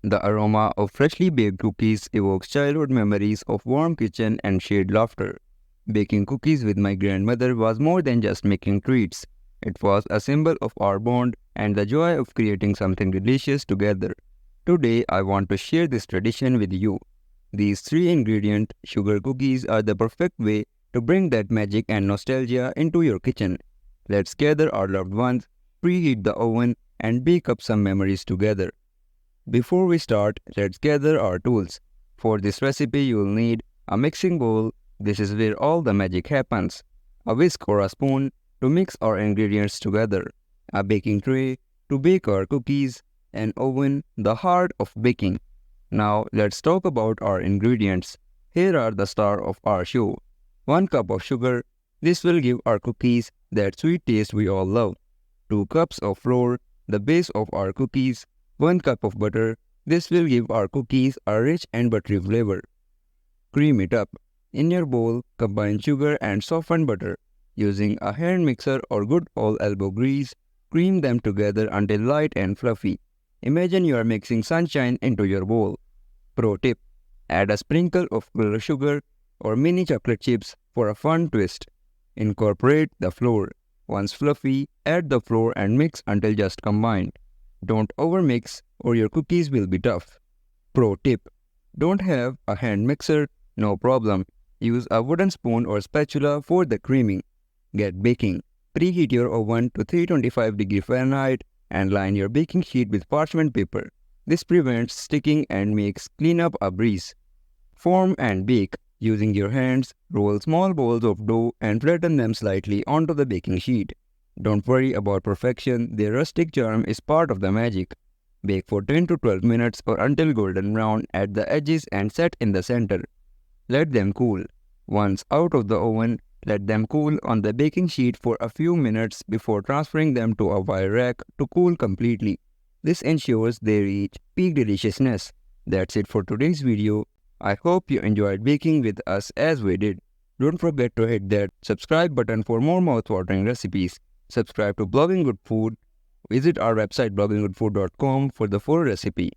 The aroma of freshly baked cookies evokes childhood memories of warm kitchen and shared laughter. Baking cookies with my grandmother was more than just making treats. It was a symbol of our bond and the joy of creating something delicious together. Today, I want to share this tradition with you. These three ingredient sugar cookies are the perfect way to bring that magic and nostalgia into your kitchen. Let's gather our loved ones, preheat the oven, and bake up some memories together. Before we start, let's gather our tools. For this recipe, you will need a mixing bowl. This is where all the magic happens. A whisk or a spoon to mix our ingredients together. A baking tray to bake our cookies. An oven, the heart of baking. Now, let's talk about our ingredients. Here are the star of our show. 1 cup of sugar. This will give our cookies that sweet taste we all love. 2 cups of flour, the base of our cookies. 1 cup of butter. This will give our cookies a rich and buttery flavor. Cream it up. In your bowl, combine sugar and softened butter. Using a hand mixer or good old elbow grease, cream them together until light and fluffy. Imagine you are mixing sunshine into your bowl. Pro tip: add a sprinkle of colored sugar or mini chocolate chips for a fun twist. Incorporate the flour. Once fluffy, add the flour and mix until just combined. Don't overmix or your cookies will be tough. Pro tip: don't have a hand mixer? No problem. Use a wooden spoon or spatula for the creaming. Get baking. Preheat your oven to 325°F and line your baking sheet with parchment paper. This prevents sticking and makes cleanup a breeze. Form and bake. Using your hands, roll small balls of dough and flatten them slightly onto the baking sheet. Don't worry about perfection, their rustic charm is part of the magic. Bake for 10 to 12 minutes or until golden brown at the edges and set in the center. Let them cool. Once out of the oven, let them cool on the baking sheet for a few minutes before transferring them to a wire rack to cool completely. This ensures they reach peak deliciousness. That's it for today's video. I hope you enjoyed baking with us as we did. Don't forget to hit that subscribe button for more mouth-watering recipes. Subscribe to Blogging Good Food. Visit our website blogginggoodfood.com for the full recipe.